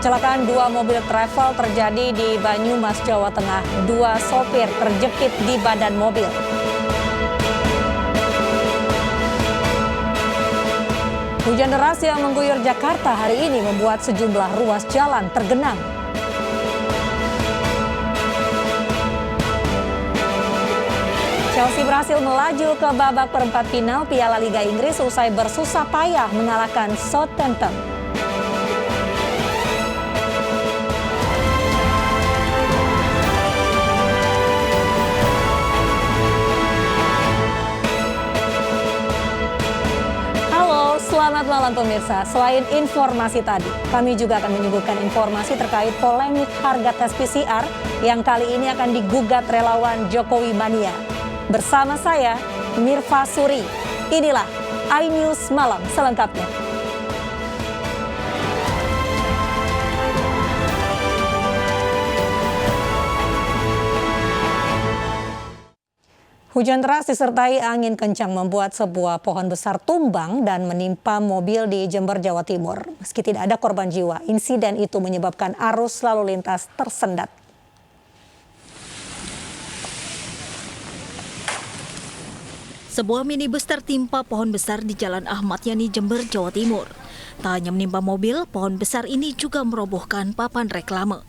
Kecelakaan dua mobil travel terjadi di Banyumas, Jawa Tengah. Dua sopir terjepit di badan mobil. Hujan deras yang mengguyur Jakarta hari ini membuat sejumlah ruas jalan tergenang. Chelsea berhasil melaju ke babak perempat final Piala Liga Inggris usai bersusah payah mengalahkan Southampton. Selamat malam pemirsa. Selain informasi tadi, kami juga akan menyuguhkan informasi terkait polemik harga tes PCR yang kali ini akan digugat relawan Jokowi Mania. Bersama saya, Mirva Suri. Inilah iNews Malam selengkapnya. Hujan deras disertai angin kencang membuat sebuah pohon besar tumbang dan menimpa mobil di Jember, Jawa Timur. Meski tidak ada korban jiwa, insiden itu menyebabkan arus lalu lintas tersendat. Sebuah minibus tertimpa pohon besar di Jalan Ahmad Yani, Jember, Jawa Timur. Tak hanya menimpa mobil, pohon besar ini juga merobohkan papan reklame.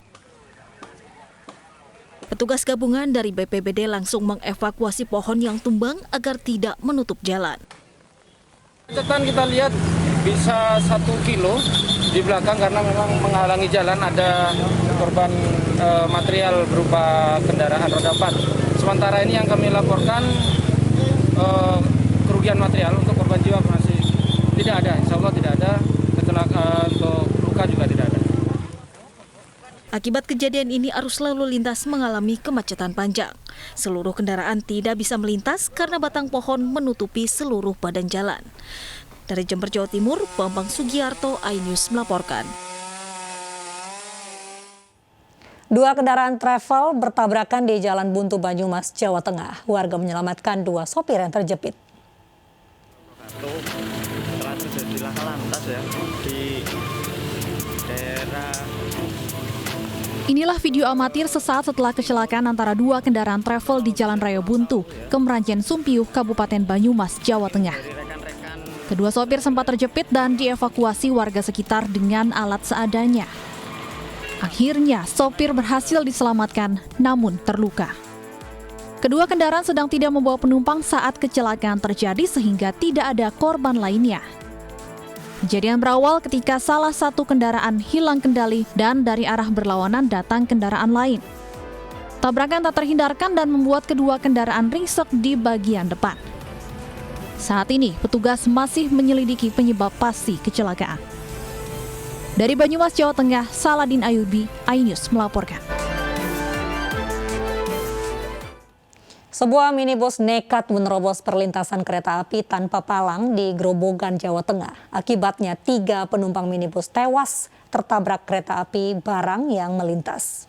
Petugas gabungan dari BPBD langsung mengevakuasi pohon yang tumbang agar tidak menutup jalan. Kemacetan kita lihat bisa 1 kilo di belakang karena memang menghalangi jalan, ada korban material berupa kendaraan roda 4. Sementara ini yang kami laporkan kerugian material, untuk korban jiwa masih tidak ada, insya Allah tidak ada, untuk luka juga tidak ada. Akibat kejadian ini arus lalu lintas mengalami kemacetan panjang. Seluruh kendaraan tidak bisa melintas karena batang pohon menutupi seluruh badan jalan. Dari Jember, Jawa Timur, Bambang Sugiarto, iNews melaporkan. Dua kendaraan travel bertabrakan di Jalan Buntu Banyumas, Jawa Tengah. Warga menyelamatkan dua sopir yang terjepit. Telah terjadi laka lantas ya di daerah. Inilah video amatir sesaat setelah kecelakaan antara dua kendaraan travel di Jalan Raya Buntu, Kemranjen Sumpiuh, Kabupaten Banyumas, Jawa Tengah. Kedua sopir sempat terjepit dan dievakuasi warga sekitar dengan alat seadanya. Akhirnya, sopir berhasil diselamatkan, namun terluka. Kedua kendaraan sedang tidak membawa penumpang saat kecelakaan terjadi sehingga tidak ada korban lainnya. Kejadian berawal ketika salah satu kendaraan hilang kendali dan dari arah berlawanan datang kendaraan lain. Tabrakan tak terhindarkan dan membuat kedua kendaraan ringsek di bagian depan. Saat ini, petugas masih menyelidiki penyebab pasti kecelakaan. Dari Banyumas, Jawa Tengah, Saladin Ayubi, iNews melaporkan. Sebuah minibus nekat menerobos perlintasan kereta api tanpa palang di Grobogan, Jawa Tengah. Akibatnya 3 penumpang minibus tewas tertabrak kereta api barang yang melintas.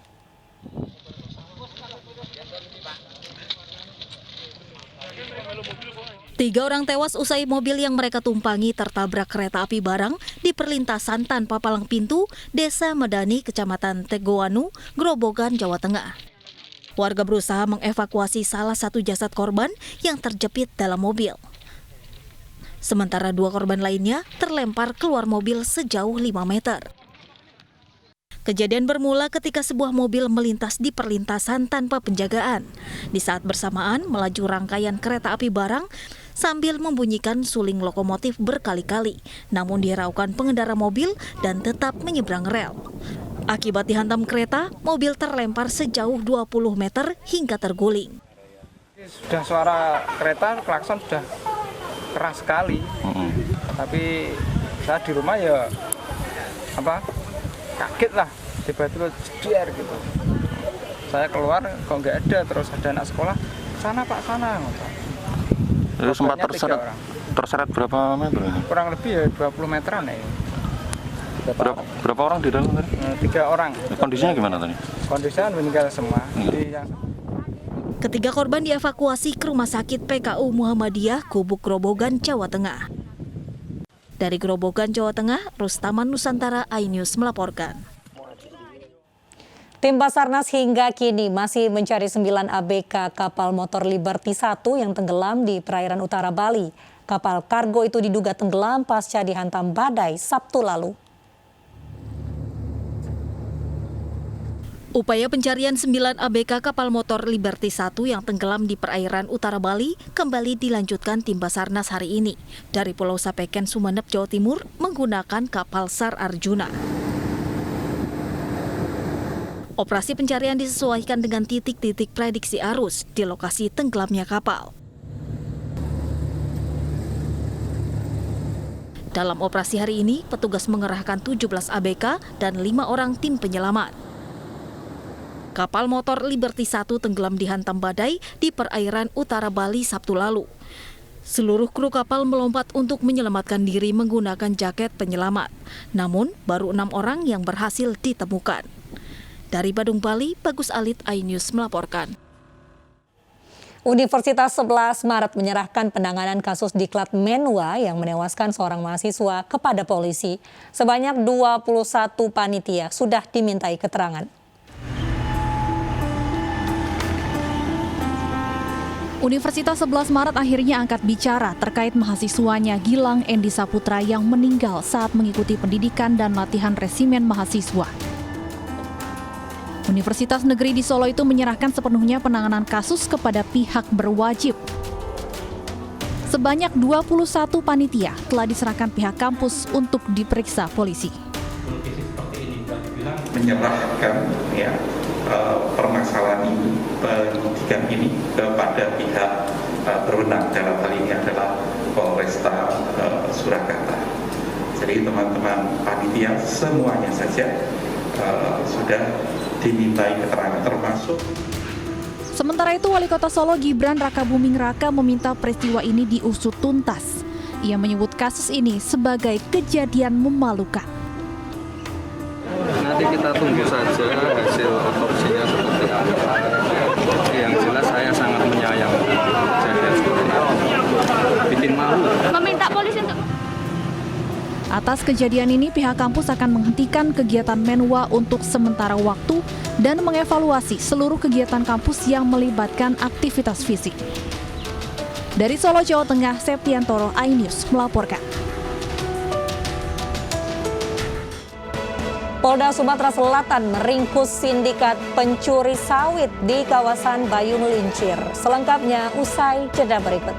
3 orang tewas usai mobil yang mereka tumpangi tertabrak kereta api barang di perlintasan tanpa palang pintu, Desa Medani, Kecamatan Tegoanu, Grobogan, Jawa Tengah. Warga berusaha mengevakuasi salah satu jasad korban yang terjepit dalam mobil. Sementara 2 korban lainnya terlempar keluar mobil sejauh 5 meter. Kejadian bermula ketika sebuah mobil melintas di perlintasan tanpa penjagaan. Di saat bersamaan melaju rangkaian kereta api barang sambil membunyikan suling lokomotif berkali-kali. Namun dihiraukan pengendara mobil dan tetap menyeberang rel. Akibat dihantam kereta, mobil terlempar sejauh 20 meter hingga terguling. Sudah suara kereta, klakson sudah keras sekali. Tapi saya di rumah ya kaget lah, tiba-tiba jeder gitu. Saya keluar kok nggak ada, terus ada anak sekolah, sana Pak, sana. Itu sempat terseret berapa meter? Kurang lebih ya 20 meteran ya. Berapa orang di dalam tadi? 3 orang. Kondisinya gimana tadi? Kondisinya meninggal semua. Ketiga korban dievakuasi ke Rumah Sakit PKU Muhammadiyah Gubuk Grobogan, Jawa Tengah. Dari Grobogan, Jawa Tengah, Rustaman Nusantara, iNews melaporkan. Tim Basarnas hingga kini masih mencari 9 ABK kapal motor Liberty 1 yang tenggelam di perairan utara Bali. Kapal kargo itu diduga tenggelam pasca dihantam badai Sabtu lalu. Upaya pencarian 9 ABK kapal motor Liberty 1 yang tenggelam di perairan utara Bali kembali dilanjutkan tim Basarnas hari ini dari Pulau Sapeken, Sumeneb, Jawa Timur menggunakan kapal SAR Arjuna. Operasi pencarian disesuaikan dengan titik-titik prediksi arus di lokasi tenggelamnya kapal. Dalam operasi hari ini, petugas mengerahkan 17 ABK dan 5 orang tim penyelamat. Kapal motor Liberty 1 tenggelam dihantam badai di perairan utara Bali Sabtu lalu. Seluruh kru kapal melompat untuk menyelamatkan diri menggunakan jaket penyelamat. Namun, baru 6 orang yang berhasil ditemukan. Dari Badung, Bali, Bagus Alit, iNews melaporkan. Universitas 11 Maret menyerahkan penanganan kasus diklat Menwa yang menewaskan seorang mahasiswa kepada polisi. Sebanyak 21 panitia sudah dimintai keterangan. Universitas 11 Maret akhirnya angkat bicara terkait mahasiswanya Gilang Endi Saputra yang meninggal saat mengikuti pendidikan dan latihan resimen mahasiswa. Universitas Negeri di Solo itu menyerahkan sepenuhnya penanganan kasus kepada pihak berwajib. Sebanyak 21 panitia telah diserahkan pihak kampus untuk diperiksa polisi. Menyerahkan permasalahan pendidikan ini kepada pihak berwenang, dalam hal ini adalah Polresta Surakarta. Jadi teman-teman panitia semuanya saja sudah dimintai keterangan, termasuk. Sementara itu, Wali Kota Solo Gibran Rakabuming Raka meminta peristiwa ini diusut tuntas. Ia menyebut kasus ini sebagai kejadian memalukan. Nanti kita tunggu saja hasil otopsinya seperti apa. Yang jelas saya sangat menyayangkan kejadian seperti ini. Bikin malu. Meminta polisi untuk. Atas kejadian ini, pihak kampus akan menghentikan kegiatan Menwa untuk sementara waktu dan mengevaluasi seluruh kegiatan kampus yang melibatkan aktivitas fisik. Dari Solo, Jawa Tengah, Septiantoro, iNews melaporkan. Polda Sumatera Selatan meringkus sindikat pencuri sawit di kawasan Bayun Lincir. Selengkapnya usai jeda berikut.